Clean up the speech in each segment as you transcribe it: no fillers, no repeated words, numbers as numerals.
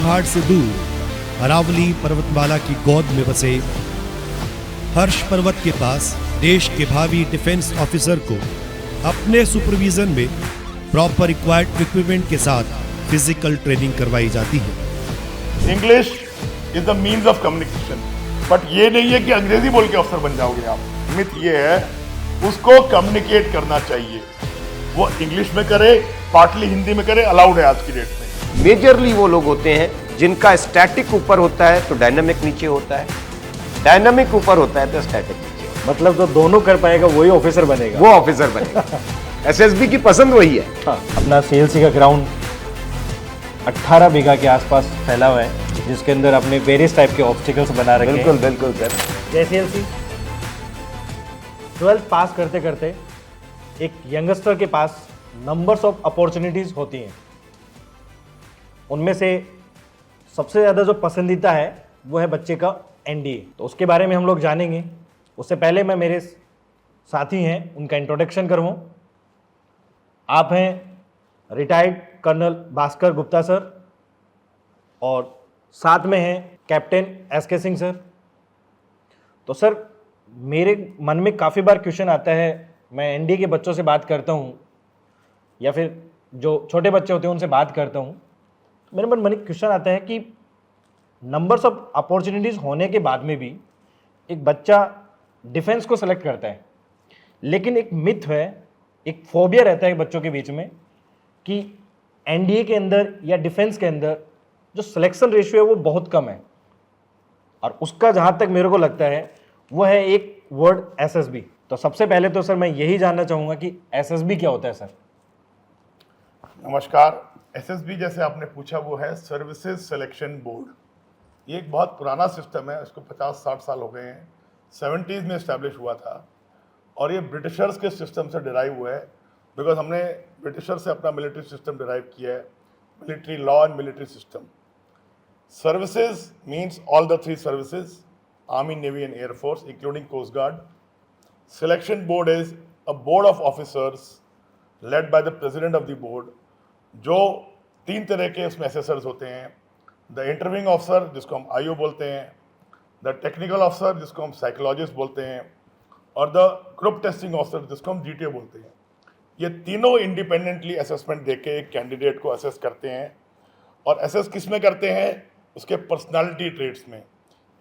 घाट से दूर अरावली पर्वतमाला की गोद में बसे हर्ष पर्वत के पास देश के भावी डिफेंस ऑफिसर को अपने सुपरविजन में प्रॉपर रिक्वायर्ड इक्विपमेंट के साथ फिजिकल ट्रेनिंग करवाई जाती है। English is the means of communication, but ये नहीं है कि अंग्रेजी बोल के अफसर बन जाओगे आप। मिथ ये है, उसको कम्युनिकेट करना चाहिए, वो इंग्लिश में करे, पार्टली हिंदी में करे, अलाउड है आज की डेट में। मेजरली वो लोग होते हैं जिनका स्टैटिक ऊपर होता है तो डायनामिक नीचे होता है, डायनामिक ऊपर होता है तो स्टैटिक नीचे होता है। मतलब जो दोनों कर पाएगा वही ऑफिसर बनेगा, वो ऑफिसर बनेगा। एसएसबी की पसंद वही है। हाँ। अपना सीएलसी का ग्राउंड 18 बीघा के आसपास फैला हुआ है, जिसके अंदर अपने वेरियस टाइप के ऑब्स्टिकल्स बना रखे हैं। बिल्कुल बिल्कुल सर। जय सीएलसी 12th पास करते करते एक यंगस्टर के पास नंबर्स ऑफ अपॉर्चुनिटीज होती हैं, उनमें से सबसे ज़्यादा जो पसंदीदा है वो है बच्चे का एनडीए। तो उसके बारे में हम लोग जानेंगे। उससे पहले मैं मेरे साथी हैं उनका इंट्रोडक्शन करूँ। आप हैं retired colonel Bhaskar Gupta sir और साथ में हैं कैप्टन एसके सिंह सर। तो सर, मेरे मन में काफ़ी बार क्वेश्चन आता है, मैं एनडीए के बच्चों से बात करता हूँ या फिर जो छोटे बच्चे होते हैं उनसे बात करता हूँ, मेरे मन में क्वेश्चन आता है कि नंबर्स ऑफ अपॉर्चुनिटीज़ होने के बाद में भी एक बच्चा डिफेंस को सेलेक्ट करता है, लेकिन एक मिथ है, एक फोबिया रहता है बच्चों के बीच में कि एनडीए के अंदर या डिफेंस के अंदर जो सिलेक्शन रेशियो है वो बहुत कम है, और उसका जहाँ तक मेरे को लगता है वो है एक वर्ड एसएसबी। तो सबसे पहले तो सर मैं यही जानना चाहूँगा कि एसएसबी क्या होता है सर? नमस्कार। एसएसबी जैसे आपने पूछा वो है सर्विसेज सिलेक्शन बोर्ड। ये एक बहुत पुराना सिस्टम है, इसको 50-60 साल हो गए हैं। 70s में इस्टेब्लिश हुआ था और ये ब्रिटिशर्स के सिस्टम से डिराइव हुआ है, बिकॉज हमने ब्रिटिशर से अपना मिलिट्री सिस्टम डिराइव किया है, military law and military system. Services means all the 3 services, army, navy and air force, including coast guard. Selection board is a board of officers led by the president of the board, जो 3 तरह के उसमें assessors होते हैं। The interviewing officer, जिसको हम IO बोलते हैं, द टेक्निकल ऑफिसर, जिसको हम साइकोलॉजिस्ट बोलते हैं, और द ग्रुप टेस्टिंग ऑफिसर, जिसको हम जीटीओ बोलते हैं। ये तीनों इंडिपेंडेंटली असेसमेंट देके एक कैंडिडेट को असेस करते हैं। और असेस किस में करते हैं? उसके पर्सनालिटी ट्रेट्स में।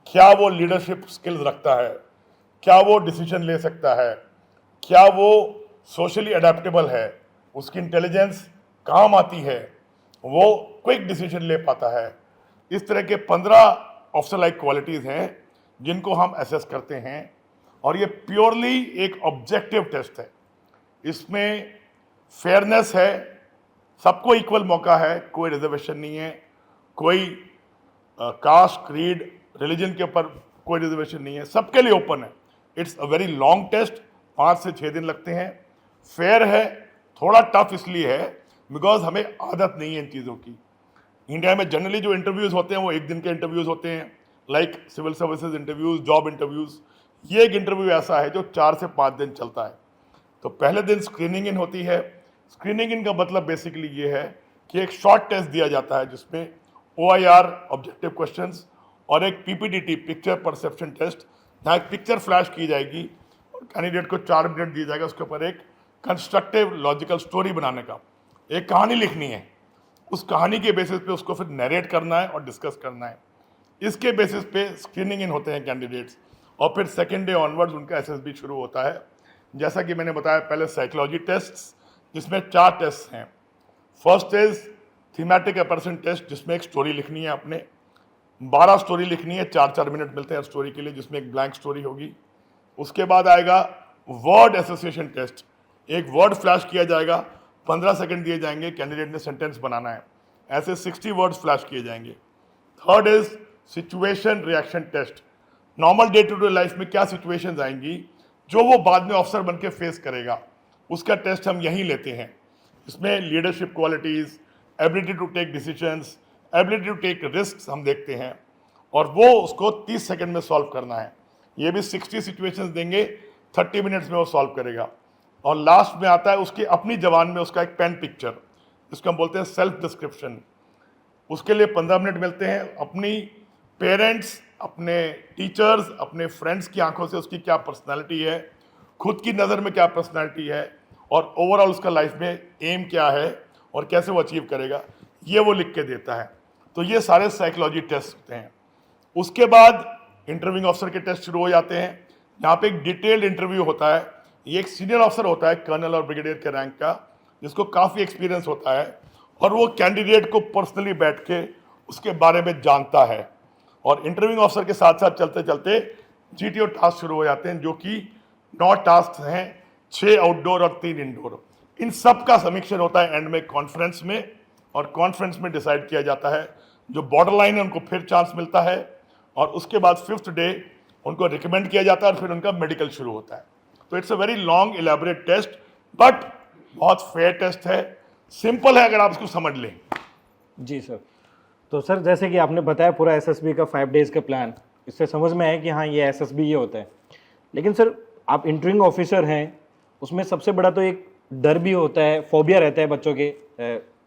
क्या वो लीडरशिप स्किल्स रखता है, क्या वो डिसीजन ले सकता है, क्या वो सोशली अडेप्टेबल है, उसकी इंटेलिजेंस काम आती है, वो क्विक डिसीजन ले पाता है। इस तरह के 15 ऑफिसर लाइक क्वालिटीज़ हैं जिनको हम असेस करते हैं, और ये प्योरली एक ऑब्जेक्टिव टेस्ट है। इसमें फेयरनेस है, सबको इक्वल मौका है, कोई रिजर्वेशन नहीं है, कोई कास्ट, क्रीड, रिलीजन के ऊपर कोई रिजर्वेशन नहीं है, सबके लिए ओपन है। It's a very long test, 5 से 6 दिन लगते हैं। फेयर है, थोड़ा टफ इसलिए है बिकॉज हमें आदत नहीं है इन चीज़ों की। इंडिया में जनरली जो इंटरव्यूज़ होते हैं वो 1 दिन के इंटरव्यूज़ होते हैं, like civil services interviews, job interviews. ये एक इंटरव्यू ऐसा है जो 4 से 5 दिन चलता है। तो पहले दिन स्क्रीनिंग इन होती है। स्क्रीनिंग इन का मतलब बेसिकली ये है कि एक शॉर्ट टेस्ट दिया जाता है जिसमें OIR ऑब्जेक्टिव क्वेश्चंस और एक PPTT पिक्चर परसेप्शन टेस्ट, जहाँ एक पिक्चर फ्लैश की जाएगी और कैंडिडेट को 4 मिनट दिया जाएगा उसके ऊपर एक कंस्ट्रक्टिव लॉजिकल स्टोरी बनाने का, एक कहानी लिखनी है। उस कहानी के बेसिस पे उसको फिर नरेट करना है और डिस्कस करना है। इसके बेसिस पे स्क्रीनिंग इन होते हैं कैंडिडेट्स, और फिर सेकेंड डे ऑनवर्ड्स उनका SSB शुरू होता है। जैसा कि मैंने बताया पहले, साइकोलॉजी टेस्ट जिसमें 4 टेस्ट हैं। फर्स्ट इज थीमेटिक एपर्सन टेस्ट, जिसमें एक स्टोरी लिखनी है, आपने 12 स्टोरी लिखनी है, 4-4 मिनट मिलते हैं स्टोरी के लिए, जिसमें एक ब्लैंक स्टोरी होगी। उसके बाद आएगा वर्ड एसोसिएशन टेस्ट, एक वर्ड फ्लैश किया जाएगा, 15 सेकंड दिए जाएंगे, कैंडिडेट ने सेंटेंस बनाना है, ऐसे 60 वर्ड्स फ्लैश किए जाएंगे। Third is situation reaction test, normal day to day life में क्या सिचुएशंस आएंगी जो वो बाद में ऑफिसर बन के फेस करेगा, उसका टेस्ट हम यहीं लेते हैं। इसमें leadership qualities, ability to take decisions, ability to take risk हम देखते हैं, और वो उसको 30 सेकंड में सॉल्व करना है। ये भी 60 सिचुएशंस देंगे, 30 मिनट्स में वो सॉल्व करेगा। और लास्ट में आता है उसकी अपनी जबान में उसका एक पेन पिक्चर, जिसको हम बोलते हैं सेल्फ डिस्क्रिप्शन। उसके लिए 15 मिनट मिलते हैं। अपनी पेरेंट्स, अपने टीचर्स, अपने फ्रेंड्स की आंखों से उसकी क्या पर्सनालिटी है, खुद की नज़र में क्या पर्सनालिटी है, और ओवरऑल उसका लाइफ में एम क्या है और कैसे वो अचीव करेगा, ये वो लिख के देता है। तो ये सारे साइकोलॉजी टेस्ट होते हैं। उसके बाद इंटरव्यूइंग ऑफिसर के टेस्ट शुरू हो जाते हैं। यहाँ पे एक डिटेल्ड इंटरव्यू होता है। ये एक सीनियर ऑफिसर होता है, कर्नल और ब्रिगेडियर के रैंक का, जिसको काफ़ी एक्सपीरियंस होता है, और वो कैंडिडेट को पर्सनली बैठ के उसके बारे में जानता है। और इंटरव्यूइंग ऑफिसर के साथ साथ चलते चलते जीटीओ टास्क शुरू हो जाते हैं, जो कि 9 टास्क हैं, 6 आउटडोर और 3 इंडोर। इन सब का समीक्षण होता है एंड में कॉन्फ्रेंस में, और कॉन्फ्रेंस में डिसाइड किया जाता है जो बॉर्डर लाइन है उनको फिर चांस मिलता है, और उसके बाद 5th डे उनको रिकमेंड किया जाता है और फिर उनका मेडिकल शुरू होता है। तो it's a very long elaborate test, but बहुत फेयर टेस्ट है, सिंपल है अगर आप इसको समझ लें। जी सर। तो सर जैसे कि आपने बताया पूरा एसएसबी का 5 डेज का प्लान, इससे समझ में आया कि हाँ ये एसएसबी ये होता है। लेकिन सर आप इंटरिंग ऑफिसर हैं, उसमें सबसे बड़ा तो एक डर भी होता है, फोबिया रहता है बच्चों के,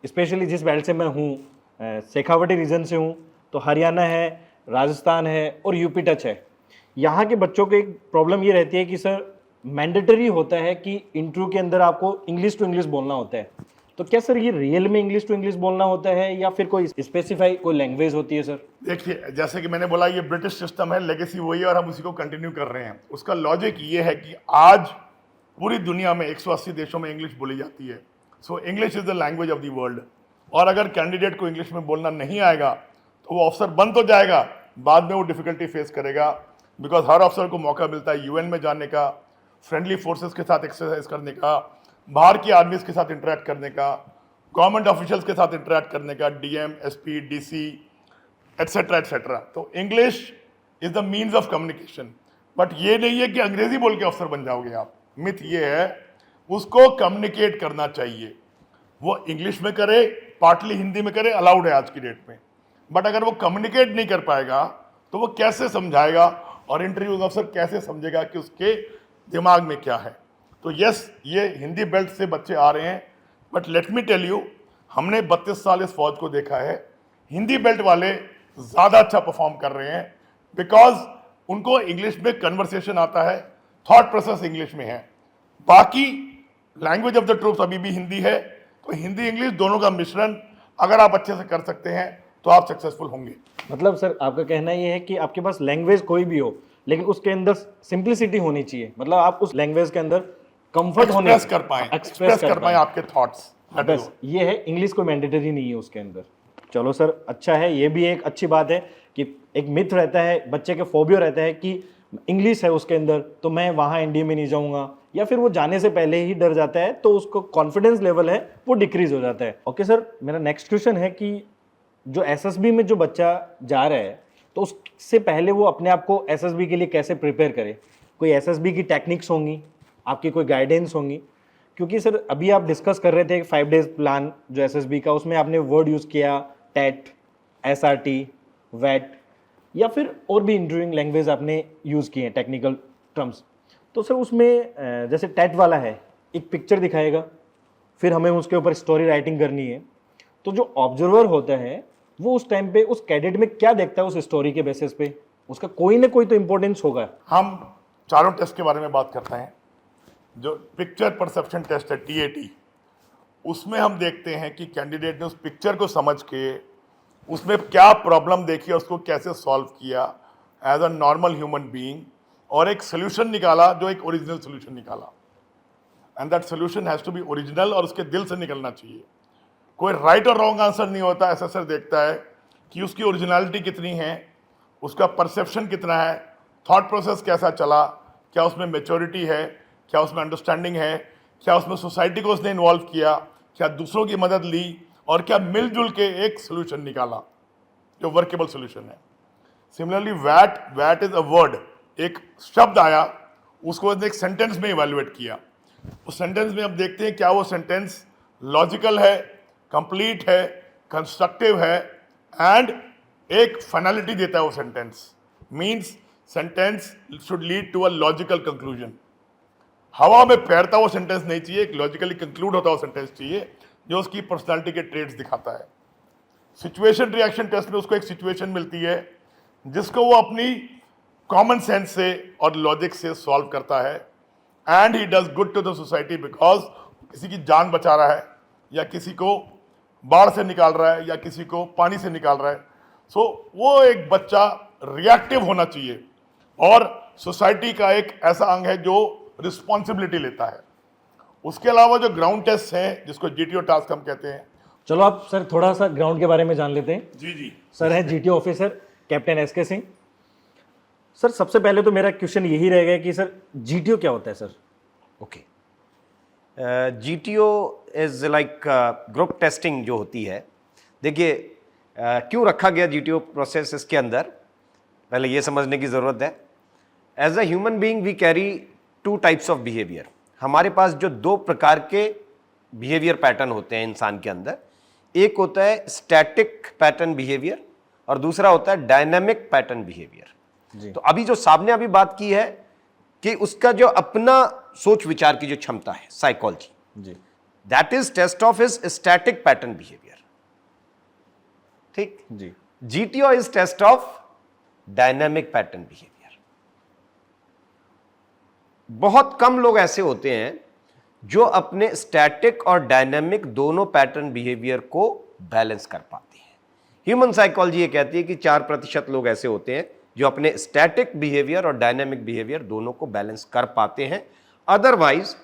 स्पेशली जिस बेल्ट से मैं हूँ, शेखावटी रीजन से हूँ, तो हरियाणा है, राजस्थान है और यूपी टच है। यहाँ के बच्चों को एक प्रॉब्लम ये रहती है कि सर मैंडेटरी होता है कि इंटरव्यू के अंदर आपको इंग्लिश टू इंग्लिश बोलना होता है। तो क्या सर ये रियल में इंग्लिश टू इंग्लिश बोलना होता है या फिर कोई स्पेसिफाई कोई लैंग्वेज होती है सर? देखिए, जैसे कि मैंने बोला, ये ब्रिटिश सिस्टम है, लेगेसी वही है और हम उसी को कंटिन्यू कर रहे हैं। उसका लॉजिक ये है कि आज पूरी दुनिया में 180 देशों में इंग्लिश बोली जाती है। So English is the language of the world. और अगर कैंडिडेट को इंग्लिश में बोलना नहीं आएगा तो वो अफसर बन तो जाएगा, बाद में वो डिफिकल्टी फेस करेगा, बिकॉज हर अफसर को मौका मिलता है यूएन में जाने का, फ्रेंडली फोर्सेस के साथ एक्सरसाइज करने का, बाहर की आर्मीज के साथ इंटरेक्ट करने का, गवर्नमेंट ऑफिशियल्स के साथ इंटरेक्ट करने का, DM, SP, DC, etcetera etcetera. तो English is the means of communication. But ये नहीं है कि अंग्रेजी बोल के अफसर बन जाओगे आप। मिथ ये है, उसको कम्युनिकेट करना चाहिए। वो इंग्लिश में करे, पार्टली हिंदी में करे, अलाउड है आज की डेट में। बट अगर वो कम्युनिकेट नहीं कर पाएगा तो वो कैसे समझाएगा, और इंटरव्यू अफसर कैसे समझेगा कि उसके दिमाग में क्या है। तो यस, ये हिंदी बेल्ट से बच्चे आ रहे हैं, but let me tell you, हमने 32 साल इस फौज को देखा है, हिंदी बेल्ट वाले ज़्यादा अच्छा परफॉर्म कर रहे हैं, बिकॉज उनको इंग्लिश में कन्वर्सेशन आता है, थॉट प्रोसेस इंग्लिश में है। बाकी लैंग्वेज ऑफ द ट्रूप्स अभी भी हिंदी है। तो हिंदी इंग्लिश दोनों का मिश्रण अगर आप अच्छे से कर सकते हैं तो आप सक्सेसफुल होंगे। मतलब सर आपका कहना ये है कि आपके पास लैंग्वेज कोई भी हो, लेकिन उसके अंदर सिंप्लिसिटी होनी चाहिए, मतलब आप उस लैंग्वेज के अंदर कंफर्ट होने एक्सप्रेस कर पाए आपके थॉट्स। बस ये है, इंग्लिश कोई मैंडेटरी नहीं है उसके अंदर। चलो सर, अच्छा है, ये भी एक अच्छी बात है कि एक मिथ रहता है, बच्चे के फोबियो रहता है कि इंग्लिश है उसके अंदर तो मैं वहाँ एनडीए में नहीं जाऊँगा, या फिर वो जाने से पहले ही डर जाता है, तो उसको कॉन्फिडेंस लेवल है वो डिक्रीज हो जाता है। ओके सर, मेरा नेक्स्ट क्वेश्चन है कि जो एसएसबी में जो बच्चा जा रहा है, तो उससे पहले वो अपने आप को एसएसबी के लिए कैसे प्रिपेयर करे? कोई एसएसबी की टेक्निक्स होंगी, आपकी कोई गाइडेंस होंगी? क्योंकि सर अभी आप डिस्कस कर रहे थे 5 डेज प्लान जो एसएसबी का, उसमें आपने वर्ड यूज़ किया टेट, एसआरटी, वेट, या फिर और भी इंटरव्यूइंग लैंग्वेज आपने यूज़ किए हैं, टेक्निकल टर्म्स। तो सर उसमें जैसे टेट वाला है, एक पिक्चर दिखाएगा, फिर हमें उसके ऊपर स्टोरी राइटिंग करनी है। तो जो ऑब्जर्वर होता है वो उस टाइम पे उस कैडेट में क्या देखता है उस स्टोरी के बेसिस पे, उसका कोई ना कोई तो इंपॉर्टेंस होगा। हम चारों टेस्ट के बारे में बात करते हैं। जो पिक्चर परसेप्शन टेस्ट है, टीएटी, उसमें हम देखते हैं कि कैंडिडेट ने उस पिक्चर को समझ के उसमें क्या प्रॉब्लम देखी और उसको कैसे सॉल्व किया as a normal human being, और एक सोल्यूशन निकाला जो एक ओरिजिनल सोल्यूशन निकाला। And that solution has to be original और उसके दिल से निकलना चाहिए। कोई राइट और रॉन्ग आंसर नहीं होता। एसएसआर देखता है कि उसकी ओरिजिनलिटी कितनी है, उसका परसेप्शन कितना है, थॉट प्रोसेस कैसा चला, क्या उसमें मैच्योरिटी है, क्या उसमें अंडरस्टैंडिंग है, क्या उसमें सोसाइटी को उसने इन्वॉल्व किया, क्या दूसरों की मदद ली, और क्या मिलजुल के एक सोल्यूशन निकाला जो वर्केबल सोल्यूशन है। सिमिलरली वैट इज अ वर्ड, एक शब्द आया, उसको उसने एक सेंटेंस में इवैल्यूएट किया। उस सेंटेंस में अब देखते हैं क्या वो सेंटेंस लॉजिकल है, कंप्लीट है, कंस्ट्रक्टिव है, एंड एक फाइनलिटी देता है वो sentence. Means sentence should lead to a logical conclusion. हवा में फैरता हुआ सेंटेंस नहीं चाहिए, एक लॉजिकली कंक्लूड होता हुआ सेंटेंस चाहिए जो उसकी पर्सनालिटी के ट्रेड्स दिखाता है। सिचुएशन रिएक्शन टेस्ट में उसको एक सिचुएशन मिलती है जिसको वो अपनी कॉमन सेंस से और लॉजिक से सॉल्व करता है, and he does good to the society because किसी की जान बचा रहा है या किसी को बाढ़ से निकाल रहा है या किसी को पानी से निकाल रहा है। सो वो एक बच्चा रिएक्टिव होना चाहिए और सोसाइटी का एक ऐसा अंग है जो रिस्पॉन्सिबिलिटी लेता है। उसके अलावा जो ग्राउंड टेस्ट है जिसको जीटीओ टास्क हम कहते हैं। चलो आप सर थोड़ा सा ग्राउंड के बारे में जान लेते हैं। जी जी सर है GTO officer captain SK Singh. Sir सबसे पहले तो मेरा क्वेश्चन यही रहेगा कि सर जीटीओ क्या होता है sir? Okay, GTO is like group testing जो होती है। देखिए क्यों रखा गया जीटीओ प्रोसेस इसके अंदर, पहले ये समझने की ज़रूरत है। As a human being we carry two types of behaviour. हमारे पास जो दो प्रकार के बिहेवियर पैटर्न होते हैं इंसान के अंदर, एक होता है स्टैटिक पैटर्न बिहेवियर और दूसरा होता है डायनामिक पैटर्न बिहेवियर। तो अभी जो साहब ने अभी बात की है कि उसका जो अपना सोच विचार की जो क्षमता है, साइकोलॉजी, जी, that is test of his static pattern behaviour. ठीक जी, GTO is test of dynamic pattern behaviour. बहुत कम लोग ऐसे होते हैं जो अपने स्टैटिक और डायनामिक दोनों पैटर्न बिहेवियर को बैलेंस कर पाते हैं। ह्यूमन साइकोलॉजी ये कहती है कि 4% लोग ऐसे होते हैं जो अपने स्टैटिक बिहेवियर और डायनामिक बिहेवियर दोनों को बैलेंस कर पाते हैं। अदरवाइज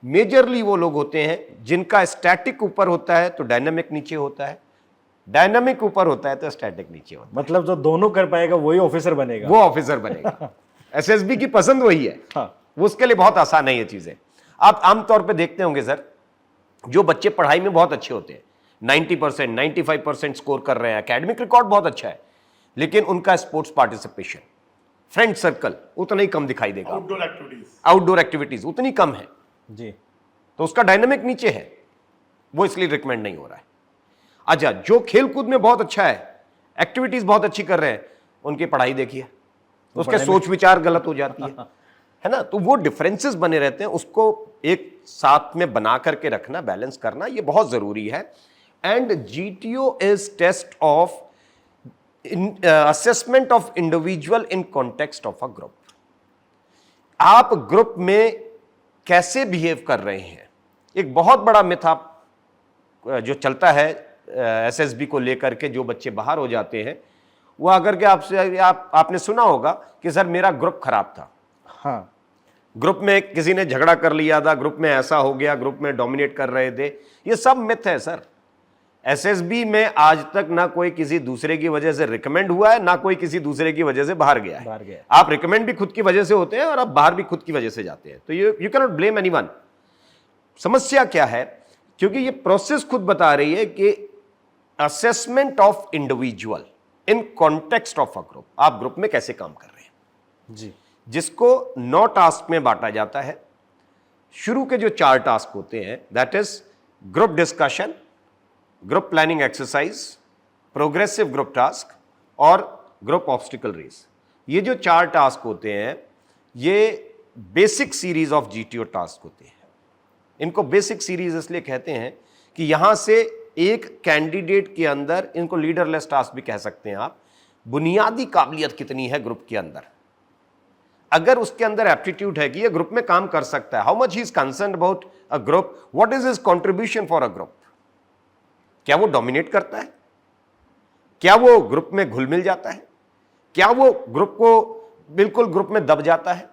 मेजरली वो लोग होते हैं जिनका स्टैटिक ऊपर होता है तो डायनामिक नीचे होता है, डायनामिक ऊपर होता है तो स्टैटिक नीचे होता है। मतलब जो दोनों कर पाएगा वही ऑफिसर बनेगा, वो ऑफिसर बनेगा। एसएसबी की पसंद वही है। हाँ, वो उसके लिए बहुत आसान है ये चीजें। आप आमतौर पे देखते होंगे सर, जो बच्चे पढ़ाई में बहुत अच्छे होते हैं, 90%, 95% स्कोर कर रहे हैं, एकेडमिक रिकॉर्ड बहुत अच्छा है, लेकिन उनका स्पोर्ट्स पार्टिसिपेशन, फ्रेंड सर्कल उतना ही कम दिखाई देगा, आउटडोर एक्टिविटीज उतनी कम है जी, तो उसका डायनामिक नीचे है, वो इसलिए रिकमेंड नहीं हो रहा है। अच्छा, जो खेल कूद में बहुत अच्छा है, एक्टिविटीज बहुत अच्छी कर रहे हैं, उनकी पढ़ाई देखिए, उसके सोच विचार गलत हो जाती है ना। तो वो डिफरेंसेस बने रहते हैं, उसको एक साथ में बना करके रखना, बैलेंस करना, ये बहुत जरूरी है। And GTO is test of assessment of individual in context of a group. आप ग्रुप में कैसे बिहेव कर रहे हैं। एक बहुत बड़ा मिथ आप जो चलता है एसएसबी को लेकर के, जो बच्चे बाहर हो जाते हैं, वो अगर के आपसे आपने सुना होगा कि सर मेरा ग्रुप खराब था, हाँ, ग्रुप में किसी ने झगड़ा कर लिया था, ग्रुप में ऐसा हो गया, ग्रुप में डोमिनेट कर रहे थे। ये सब मिथ है सर। एसएसबी में आज तक ना कोई किसी दूसरे की वजह से रिकमेंड हुआ है, ना कोई किसी दूसरे की वजह से बाहर गया है। आप रिकमेंड भी खुद की वजह से होते हैं और आप बाहर भी खुद की वजह से जाते हैं। तो you can not blame anyone. समस्या क्या है, क्योंकि ये प्रोसेस खुद बता रही है कि assessment of individual in context of a group, आप ग्रुप में कैसे काम कर रहे हैं जी, जिसको 9 टास्क में बांटा जाता है। शुरू के जो 4 टास्क होते हैं, that is group discussion, group planning exercise, progressive group task और ग्रुप ऑब्स्टिकल रेस। ये जो 4 टास्क होते हैं, ये basic series of GTO task होते हैं। इनको बेसिक सीरीज इसलिए कहते हैं कि यहां से एक कैंडिडेट के अंदर, इनको लीडरलेस टास्क भी कह सकते हैं आप, बुनियादी काबिलियत कितनी है ग्रुप के अंदर। अगर उसके अंदर एप्टीट्यूड है कि ये ग्रुप में काम कर सकता है, how much he is concerned about a group, what is his contribution for a group, क्या वो डोमिनेट करता है, क्या वो ग्रुप में घुल मिल जाता है, क्या वो ग्रुप को बिल्कुल ग्रुप में दब जाता है।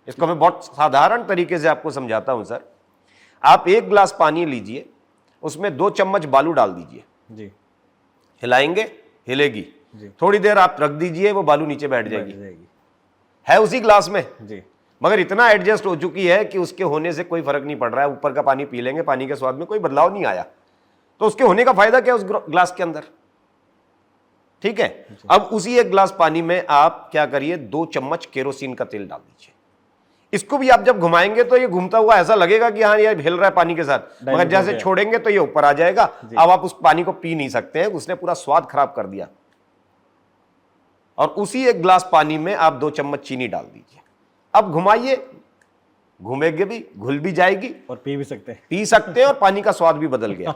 इसको मैं बहुत साधारण तरीके से आपको समझाता हूं सर। आप 1 गिलास पानी लीजिए, उसमें 2 चम्मच बालू डाल दीजिए जी, हिलाएंगे, हिलेगी, थोड़ी देर आप रख दीजिए, वो बालू नीचे बैठ जाएगी, है उसी ग्लास में जी, मगर इतना एडजस्ट हो चुकी है कि उसके होने से कोई फर्क नहीं पड़ रहा है। ऊपर का पानी पी लेंगे, पानी के स्वाद में कोई बदलाव नहीं आया, तो उसके होने का फायदा क्या उस ग्लास के अंदर। ठीक है, अब उसी 1 गिलास पानी में आप क्या करिए, 2 चम्मच केरोसिन का तेल डाल दीजिए। इसको भी आप जब घुमाएंगे तो ये घूमता हुआ ऐसा लगेगा कि हाँ ये हिल रहा है पानी के साथ, मगर जैसे छोड़ेंगे तो ये ऊपर आ जाएगा। अब आप उस पानी को पी नहीं सकते हैं, उसने पूरा स्वाद खराब कर दिया। और उसी 1 गिलास पानी में आप 2 चम्मच चीनी डाल दीजिए। अब घुमाइए, घूमेंगे भी, घुल भी जाएगी और पी भी सकते हैं, पी सकते हैं, और पानी का स्वाद भी बदल गया।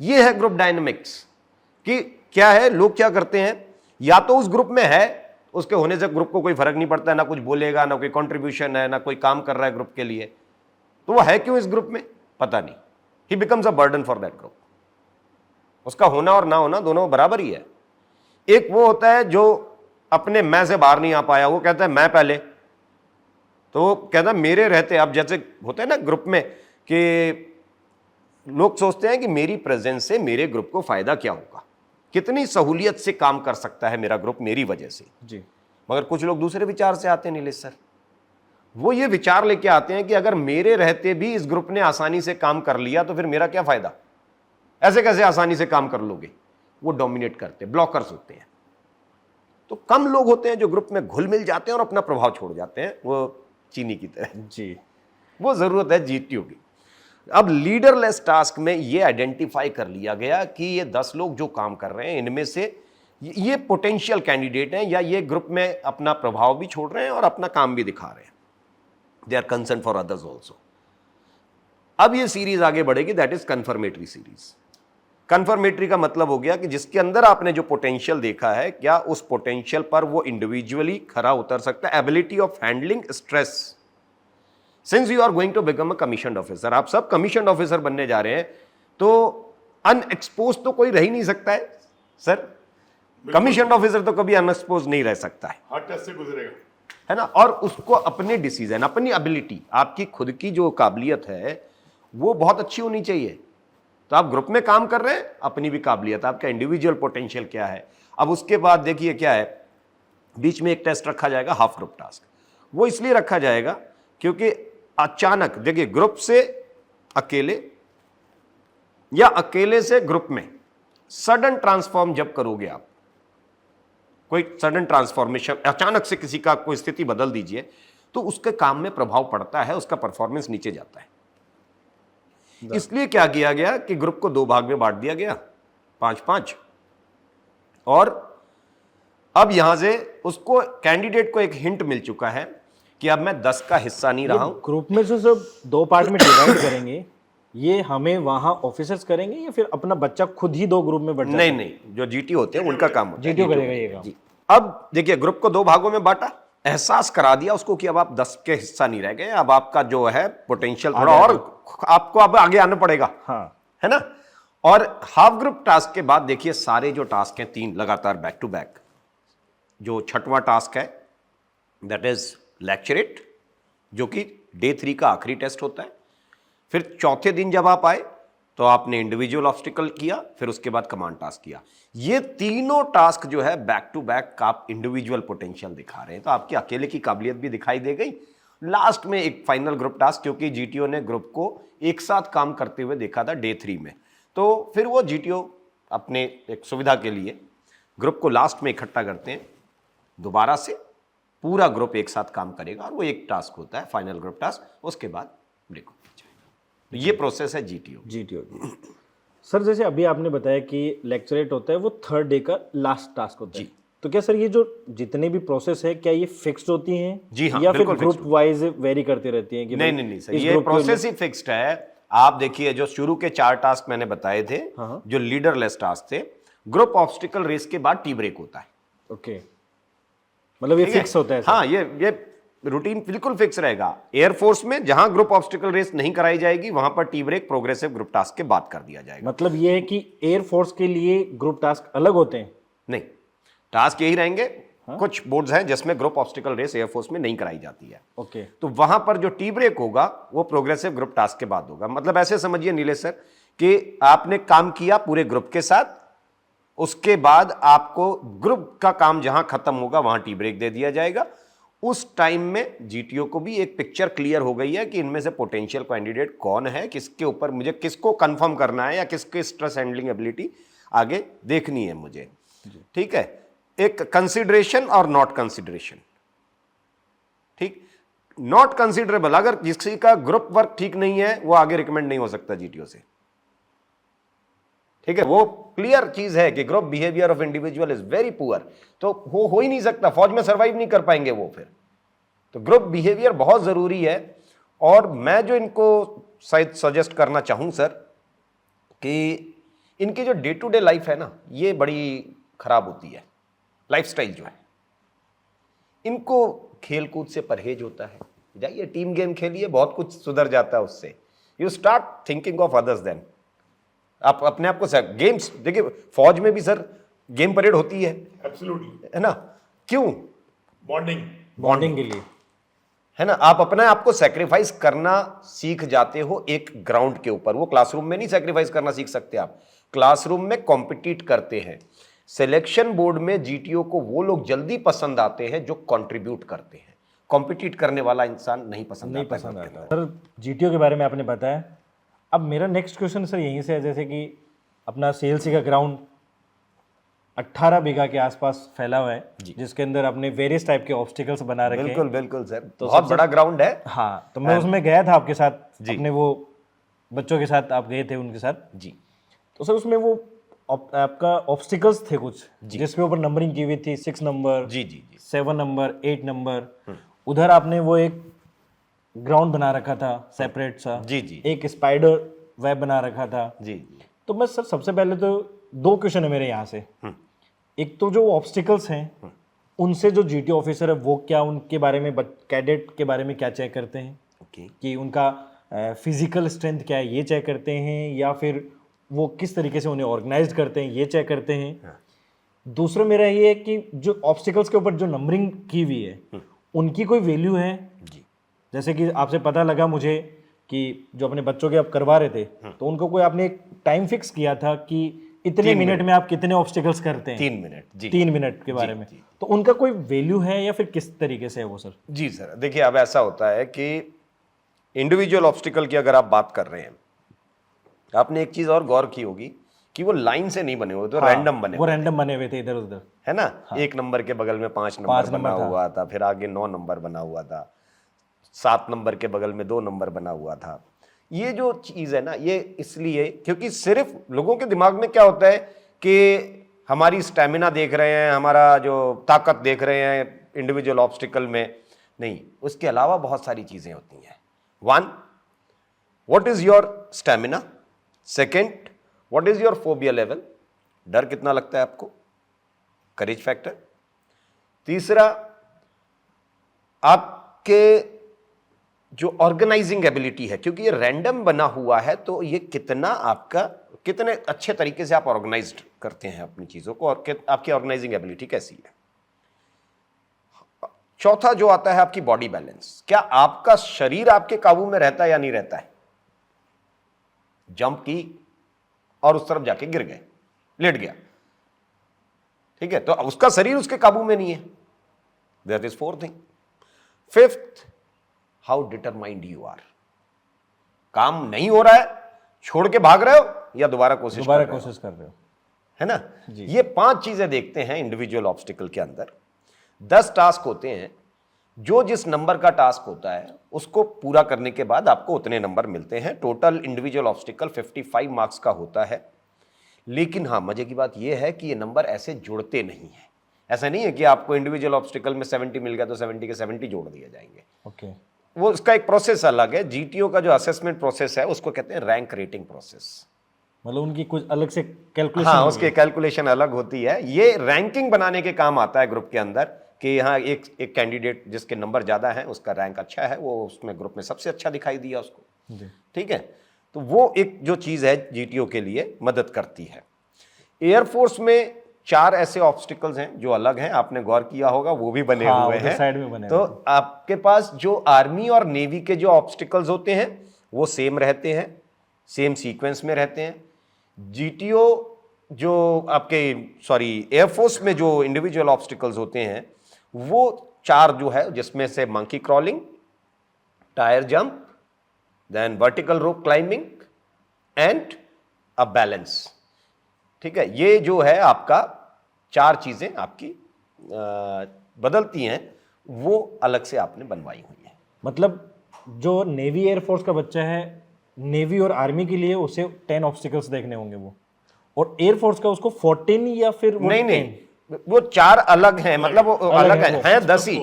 ये है ग्रुप डायनेमिक्स। कि क्या है, लोग क्या करते हैं, या तो उस ग्रुप में है, उसके होने से ग्रुप को कोई फर्क नहीं पड़ता है, ना कुछ बोलेगा, ना कोई कंट्रीब्यूशन है, ना कोई काम कर रहा है ग्रुप के लिए, तो वो है क्यों इस ग्रुप में पता नहीं। ही becomes a burden for that group. उसका होना और ना होना दोनों बराबर ही है। एक वो होता है जो अपने मैं से बाहर नहीं आ पाया, वो कहता है मैं पहले, तो कहता है मेरे रहते। अब जैसे होता है ना ग्रुप में कि लोग सोचते हैं कि मेरी प्रेजेंस से मेरे ग्रुप को फायदा क्या होगा, कितनी सहूलियत से काम कर सकता है मेरा ग्रुप मेरी वजह से जी। मगर कुछ लोग दूसरे विचार से आते हैं नीलेश सर। वो ये विचार लेके आते हैं कि अगर मेरे रहते भी इस ग्रुप ने आसानी से काम कर लिया तो फिर मेरा क्या फायदा, ऐसे कैसे आसानी से काम कर लोगे। वो डोमिनेट करते हैं, ब्लॉकर्स होते हैं। तो कम लोग होते हैं जो ग्रुप में घुल मिल जाते हैं और अपना प्रभाव छोड़ जाते हैं, वो चीनी की तरह। जी। वो जरूरत है जीटीओ की। अब लीडरलेस टास्क में ये आइडेंटिफाई कर लिया गया कि ये 10 लोग जो काम कर रहे हैं इनमें से ये पोटेंशियल कैंडिडेट हैं, या ये ग्रुप में अपना प्रभाव भी छोड़ रहे हैं और अपना काम भी दिखा रहे हैं। They are concern for others also. अब ये सीरीज आगे बढ़ेगी, that is confirmatory series. Confirmatory का मतलब हो गया कि जिसके अंदर आपने जो पोटेंशियल देखा है, क्या उस पोटेंशियल पर वो इंडिविजुअली खरा उतर सकता है। Ability of handling stress. Since you are going to become a commission officer, आप सब कमीशन ऑफिसर बनने जा रहे हैं, तो अनएक्सपोज तो कोई रह ही नहीं सकता है सर। कमीशन ऑफिसर तो कभी अनएक्सपोज नहीं रह सकता है, हर टेस्ट से गुजरेगा, है ना। और उसको अपने डिसीजन, अपनी एबिलिटी, आपकी खुद की जो काबिलियत है वो बहुत अच्छी होनी चाहिए। तो आप ग्रुप में काम कर रहे हैं, अपनी भी काबिलियत, आपका इंडिविजुअल पोटेंशियल क्या है। अब उसके बाद देखिए क्या है, बीच में एक टेस्ट रखा जाएगा हाफ ग्रुप टास्क। वो इसलिए रखा जाएगा क्योंकि अचानक देखिए ग्रुप से अकेले या अकेले से ग्रुप में सडन ट्रांसफॉर्म जब करोगे आप, कोई सडन ट्रांसफॉर्मेशन, अचानक से किसी का कोई स्थिति बदल दीजिए, तो उसके काम में प्रभाव पड़ता है, उसका परफॉर्मेंस नीचे जाता है। इसलिए क्या किया गया कि ग्रुप को 2 भाग में बांट दिया गया, 5-5, और अब यहां से उसको कैंडिडेट को एक हिंट मिल चुका है कि अब मैं 10 का हिस्सा नहीं रहा हूं। ग्रुप में से सब 2 पार्ट में डिवाइड करेंगे, ये हमें वहां ऑफिसर्स करेंगे या फिर अपना बच्चा खुद ही 2 ग्रुप में बंट जाता है? नहीं, जो जीटी होते हैं उनका काम होता है, जीटीओ करेगा ये काम। जी। अब देखिए ग्रुप को 2 भागों में बांटा, एहसास करा दिया उसको कि अब आप 10 के हिस्सा नहीं रह गए, अब आपका जो है पोटेंशियल थोड़ा और आपको अब आगे आना पड़ेगा, हाँ, है ना। और हाफ ग्रुप टास्क के बाद देखिए सारे जो टास्क हैं 3 लगातार बैक टू बैक। जो 6वां टास्क है दैट इज लेक्चरेट, जो कि डे 3 का आखिरी टेस्ट होता है। फिर चौथे दिन जब आप आए तो आपने इंडिविजुअल ऑब्स्टिकल किया, फिर उसके बाद कमांड टास्क किया। ये तीनों टास्क जो है बैक टू बैक आप इंडिविजुअल पोटेंशियल दिखा रहे हैं, तो आपकी अकेले की काबिलियत भी दिखाई दे गई। लास्ट में एक फाइनल ग्रुप टास्क, क्योंकि जीटीओ ने ग्रुप को एक साथ काम करते हुए देखा था डे 3 में, तो फिर वो जीटीओ अपने एक सुविधा के लिए ग्रुप को लास्ट में इकट्ठा करते हैं, दोबारा से पूरा ग्रुप एक साथ काम करेगा और वो एक टास्क होता है फाइनल ग्रुप टास्क, उसके बाद ब्रेक हो जाएगा। तो ये प्रोसेस है जीटीओ। सर जैसे अभी आपने बताया कि लेक्चरेट होता है वो 3rd डे का लास्ट टास्क होता है, जी। तो क्या सर ये जो जितने भी प्रोसेस है क्या ये फिक्स्ड होती हैं? जी हाँ, या फिर बिल्कुल ग्रुप वाइज वेरी करती रहती हैं कि नहीं सर, ये प्रोसेस ही फिक्स्ड है। आप देखिए जो शुरू के 4 टास्क मैंने बताए थे, जो लीडरलेस टास्क थे, ग्रुप ऑब्स्टिकल रेस के बाद टी ब्रेक होता है। ओके, मतलब ये फिक्स होता है सर? हाँ, ये रूटीन बिल्कुल फिक्स रहेगा। एयरफोर्स में जहां ग्रुप ऑब्स्टिकल रेस नहीं कराई जाएगी वहां पर tea break progressive group task के बाद कर दिया जाएगा। मतलब ये है कि एयरफोर्स के लिए ग्रुप टास्क अलग होते हैं? नहीं, टास्क यही रहेंगे। कुछ बोर्ड्स हैं जिसमें ग्रुप ऑब्स्टिकल रेस एयरफोर्स में नहीं कराई जाती है। ओके, तो वहां पर जो टी ब्रेक होगा वो प्रोग्रेसिव ग्रुप टास्क के बाद होगा। मतलब ऐसे समझिए नीलेश सर कि आपने काम किया पूरे ग्रुप के साथ, उसके बाद आपको ग्रुप का काम जहां खत्म होगा वहां टी ब्रेक दे दिया जाएगा। उस टाइम में जीटीओ को भी एक पिक्चर क्लियर हो गई है कि इनमें से पोटेंशियल कैंडिडेट कौन है, किसके ऊपर मुझे किसको कंफर्म करना है या किसके स्ट्रेस हैंडलिंग एबिलिटी आगे देखनी है मुझे। ठीक है, एक कंसिडरेशन और नॉट कंसिडरेशन। ठीक, नॉट कंसिडरेबल, अगर किसी का ग्रुप वर्क ठीक नहीं है वो आगे रिकमेंड नहीं हो सकता जीटीओ से। ठीक है, वो क्लियर चीज है कि group behaviour of individual is very poor, तो वो हो ही नहीं सकता, फौज में सर्वाइव नहीं कर पाएंगे वो फिर। तो ग्रुप बिहेवियर बहुत जरूरी है। और मैं जो इनको शायद सजेस्ट करना चाहूं सर कि इनकी जो डे टू डे लाइफ है ना, ये बड़ी खराब होती है, लाइफस्टाइल जो है। इनको खेल कूद से परहेज होता है, जाइए टीम गेम खेलिए, बहुत कुछ सुधर जाता है उससे। You start thinking of others then. आप अपने आप को गेम्स देखिए, फौज में भी सर गेम परेड होती है, एब्सोल्युटली, है ना? क्यों? बॉन्डिंग के लिए है ना? आप अपने आप को सेक्रीफाइस करना सीख जाते हो एक ग्राउंड के ऊपर। वो क्लासरूम में नहीं सेक्रीफाइस करना सीख सकते आप, क्लासरूम में कॉम्पिटिट करते हैं। सिलेक्शन बोर्ड में जीटीओ को वो लोग जल्दी पसंद आते हैं जो कंट्रीब्यूट करते हैं। कॉम्पिटिट करने वाला इंसान नहीं पसंद आता। सर जीटीओ के बारे में आपने बताया। अब मेरा नेक्स्ट क्वेश्चन सर यहीं से है, जैसे कि अपना सीएलसी का ग्राउंड 18 बीघा के आसपास फैला हुआ है, जिसके अंदर आपने वेरियस टाइप के ऑब्स्टिकल्स बना रखे हैं। बिल्कुल बिल्कुल सर, तो बहुत बड़ा ग्राउंड है। हाँ, तो मैं उसमें गया था आपके साथ, अपने वो बच्चों के साथ आप गए थे उनके साथ जी। तो सर उसमें वो आपका ऑब्स्टिकल्स थे कुछ, जिसके ऊपर नंबरिंग की हुई थी, 6 नंबर, जी जी जी, 7 नंबर, 8 नंबर। उधर आपने वो एक ग्राउंड बना रखा था सेपरेट सा, जी जी, एक स्पाइडर वेब बना रखा था। जी। तो मैं सर सबसे पहले तो 2 क्वेश्चन है मेरे यहाँ से। एक तो जो ऑब्स्टिकल्स हैं उनसे जो जीटीओ ऑफिसर है वो क्या उनके बारे में, कैडेट के बारे में क्या चेक करते हैं? ओके, कि उनका फिजिकल स्ट्रेंथ क्या है ये चेक करते हैं, या फिर वो किस तरीके से उन्हें ऑर्गेनाइज करते हैं ये चेक करते हैं। दूसरा मेरा ये है कि जो ऑब्स्टिकल्स के ऊपर जो नंबरिंग की हुई है उनकी कोई वैल्यू है? जी। जैसे कि आपसे पता लगा मुझे कि जो अपने बच्चों के आप करवा रहे थे, तो उनको कोई आपने एक टाइम फिक्स किया था कि इतने मिनट में आप कितने ऑब्स्टिकल्स करते हैं? 3 मिनट। जी, 3 मिनट के बारे में। तो उनका कोई वैल्यू है या फिर किस तरीके से है वो सर? जी सर, देखिए अब ऐसा होता है कि इंडिविजुअल ऑब्स्टिकल की अगर आप बात कर रहे हैं, आपने एक चीज और गौर की होगी कि वो लाइन से नहीं बने हुए, तो रैंडम बने वो रैंडम बने हुए थे इधर उधर, है ना? 1 नंबर के बगल में 5 नंबर बना हुआ था, फिर आगे 9 नंबर बना हुआ था, 7 नंबर के बगल में 2 नंबर बना हुआ था। ये जो चीज है ना, ये इसलिए क्योंकि सिर्फ लोगों के दिमाग में क्या होता है कि हमारी स्टैमिना देख रहे हैं, हमारा जो ताकत देख रहे हैं इंडिविजुअल ऑब्स्टिकल में, नहीं, उसके अलावा बहुत सारी चीजें होती हैं। 1, what is your stamina? Second, what is your phobia level? डर कितना लगता है आपको? करेज फैक्टर। तीसरा, आपके जो ऑर्गेनाइजिंग एबिलिटी है, क्योंकि ये रैंडम बना हुआ है, तो ये कितने अच्छे तरीके से आप ऑर्गेनाइज्ड करते हैं अपनी चीजों को, और आपकी ऑर्गेनाइजिंग एबिलिटी कैसी है। चौथा जो आता है आपकी बॉडी बैलेंस, क्या आपका शरीर आपके काबू में रहता है या नहीं रहता है? जंप की और उस तरफ जाके गिर गए, लेट गया, ठीक है, तो उसका शरीर उसके काबू में नहीं है। That is 4th thing. 5th, how determined you are. काम नहीं हो रहा है, छोड़ के भाग रहे हो या दोबारा कोशिश कर रहे हो, है ना? ये 5 चीजें देखते हैं इंडिविजुअल ऑब्स्टिकल के अंदर। 10 टास्क होते हैं, जो जिस नंबर का टास्क होता है उसको पूरा करने के बाद आपको उतने नंबर मिलते हैं। टोटल इंडिविजुअल ऑब्स्टिकल 55 मार्क्स का होता है। लेकिन हाँ, मजे की बात यह है कि ये नंबर ऐसे जुड़ते नहीं है। ऐसा नहीं है कि आपको इंडिविजुअल ऑब्स्टिकल में 70 मिल गया तो 70 के 70 जोड़ दिए जाएंगे। ओके, वो उसका एक प्रोसेस अलग है। जीटीओ का जो असेसमेंट प्रोसेस है उसको कहते हैं रैंक रेटिंग प्रोसेस। मतलब उनकी कुछ अलग से कैलकुलेशन, हाँ, उसकी कैलकुलेशन अलग होती है। ये रैंकिंग बनाने के काम आता है ग्रुप के अंदर, कि यहाँ एक कैंडिडेट जिसके नंबर ज्यादा है, उसका रैंक अच्छा है, वो उसमें ग्रुप में सबसे अच्छा दिखाई दिया उसको, ठीक है। तो वो एक जो चीज है जीटीओ के लिए मदद करती है। एयरफोर्स में 4 ऐसे ऑब्स्टिकल्स हैं जो अलग हैं, आपने गौर किया होगा, वो भी बने हुए हैं साइड में बने। तो आपके पास जो आर्मी और नेवी के जो ऑब्स्टिकल्स होते हैं वो सेम रहते हैं, सेम सीक्वेंस में रहते हैं। जीटीओ जो एयरफोर्स में जो इंडिविजुअल ऑब्स्टिकल्स होते हैं वो 4 जो है, जिसमें से monkey crawling, tyre jump, then vertical rope climbing and a balance, ठीक है। ये जो है आपका 4 चीजें आपकी बदलती हैं, वो अलग से आपने बनवाई हुई है। मतलब जो नेवी एयरफोर्स का बच्चा है, नेवी और आर्मी के लिए उसे 10 ऑब्स्टिकल्स देखने होंगे वो, और एयरफोर्स का उसको 14 या फिर नहीं, वो 4 अलग हैं, मतलब वो अलग हैं 10 ही।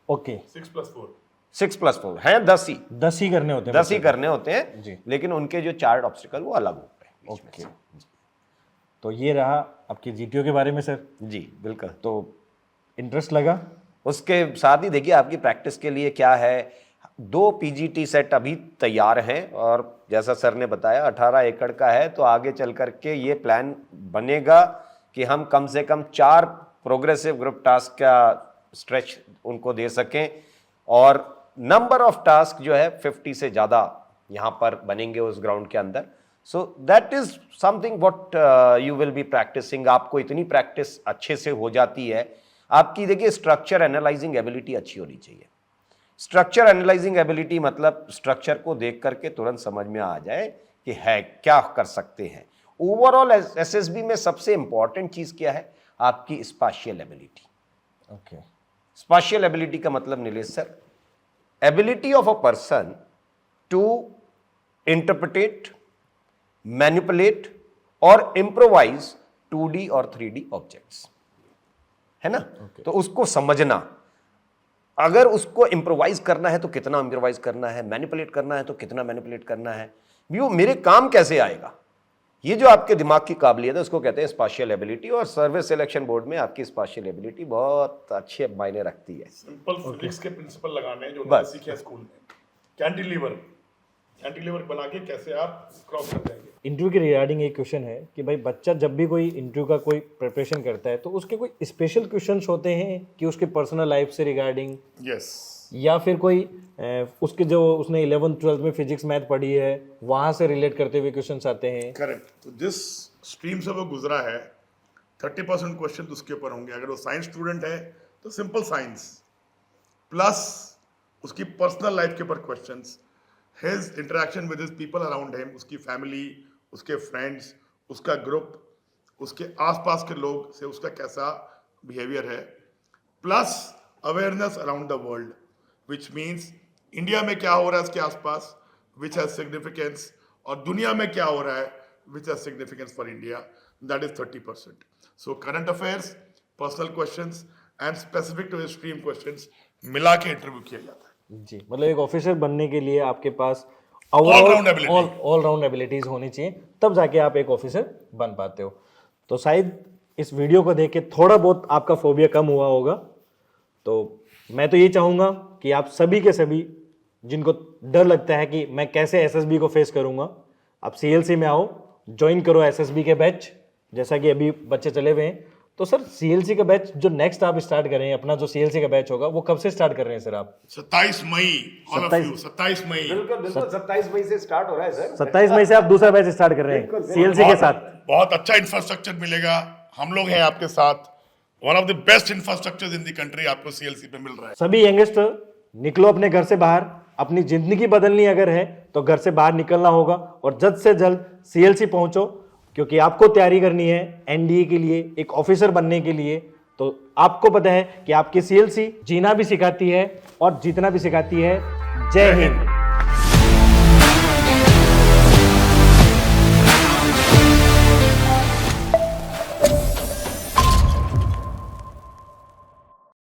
ओके, 6+4 हैं 10 ही, 10 ही करने होते हैं, 10 ही करने होते हैं, लेकिन उनके जो 4 ऑब्स्टिकल वो अलग होते हैं। ओके। तो ये रहा आपके जीटीओ के बारे में सर। जी बिल्कुल। तो इंटरेस्ट लगा? उसके साथ ही देखिए आपकी प्रैक्टिस के लिए क्या है, 2 पीजीटी सेट अभी तैयार हैं और जैसा सर ने बताया 18 एकड़ का है, तो आगे चल करके ये प्लान बनेगा कि हम कम से कम 4 प्रोग्रेसिव ग्रुप टास्क का स्ट्रेच उनको दे सकें और नंबर ऑफ टास्क जो है 50 से ज़्यादा यहाँ पर बनेंगे उस ग्राउंड के अंदर। So that is something what you will be practising. आपको इतनी प्रैक्टिस अच्छे से हो जाती है, आपकी देखिए स्ट्रक्चर एनालाइजिंग एबिलिटी अच्छी होनी चाहिए। स्ट्रक्चर एनालाइजिंग एबिलिटी मतलब स्ट्रक्चर को देख करके तुरंत समझ में आ जाए कि है क्या कर सकते हैं। ओवरऑल एसएसबी में सबसे इंपॉर्टेंट चीज क्या है, आपकी spatial ability. Okay, spatial ability का मतलब Nilesh sir, ability of a person to interpret, manipulate और इम्प्रोवाइज 2D और 3D ऑब्जेक्ट्स, है ना। तो उसको समझना, अगर उसको इम्प्रोवाइज करना है तो कितना इम्प्रोवाइज करना है, मैनिपुलेट करना है तो कितना मैनिपुलेट करना है, वो मेरे काम कैसे आएगा, ये जो आपके दिमाग की काबिलियत है उसको कहते हैं स्पाशियल एबिलिटी। और सर्विस सिलेक्शन बोर्ड में आपकी स्पाशियल एबिलिटी बहुत अच्छे मायने रखती है। सिंपल फिजिक्स के प्रिंसिपल लगाने जो बस। सीखे स्कूल में, कैंटिलीवर बना के कैसे आप क्रॉस कर जाएंगे। इंटरव्यू के रिगार्डिंग एक क्वेश्चन है कि भाई बच्चा जब भी कोई इंटरव्यू का कोई प्रिपरेशन करता है तो उसके कोई स्पेशल क्वेश्चंस होते हैं कि उसके पर्सनल लाइफ से रिगार्डिंग, यस, या फिर कोई उसके जो उसने 11th 12th में फिजिक्स मैथ पढ़ी है वहां से रिलेट करते हुए क्वेश्चंस आते हैं? करेक्ट। तो जिस स्ट्रीम से वो गुजरा है 30% क्वेश्चन उसके ऊपर होंगे। अगर वो साइंस स्टूडेंट है तो सिंपल साइंस प्लस उसकी पर्सनल लाइफ के ऊपर questions, his interaction with his people around him, उसकी फैमिली, उसके फ्रेंड्स, उसका ग्रुप, उसके आसपास के लोग से उसका कैसा बिहेवियर है, plus awareness around the world, which means India में क्या हो रहा है इसके आसपास, विच हैज सिग्निफिकेंस, और दुनिया में क्या हो रहा है which has significance for India, that is 30%। So current affairs, personal questions and specific to stream questions मिला के इंटरव्यू किया जाता है। जी, मतलब एक ऑफिसर बनने के लिए आपके पास All राउंड एबिलिटीज होनी चाहिए, तब जाके आप एक ऑफिसर बन पाते हो। तो शायद इस वीडियो को देख के थोड़ा बहुत आपका फोबिया कम हुआ होगा। तो मैं तो ये चाहूंगा कि आप सभी के सभी जिनको डर लगता है कि मैं कैसे एसएसबी को फेस करूंगा, आप सीएलसी में आओ, ज्वाइन करो एसएसबी के बैच, जैसा कि अभी बच्चे चले हुए हैं। तो सर सीएलसी का बैच जो नेक्स्ट आप स्टार्ट करें, अपना जो सीएलसी का बैच होगा वो कब से स्टार्ट कर रहे हैं सर आप? 27 मई, ऑल ऑफ यू, 27 मई। बिल्कुल 27 मई से स्टार्ट हो रहा है सर। 27 मई से आप दूसरा बैच स्टार्ट कर रहे हैं सीएलसी के साथ। बहुत अच्छा इंफ्रास्ट्रक्चर मिलेगा, हम लोग हैं आपके साथ। One of the best infrastructure in the country आपको सीएलसी पे मिल रहा है। सभी यंगस्टर निकलो अपने घर से बाहर, अपनी जिंदगी बदलनी अगर है तो घर से बाहर निकलना होगा और जल्द से जल्द सीएलसी पहुंचो, क्योंकि आपको तैयारी करनी है एनडीए के लिए, एक ऑफिसर बनने के लिए। तो आपको पता है कि आपकी सीएलसी जीना भी सिखाती है और जीतना भी सिखाती है। जय हिंद।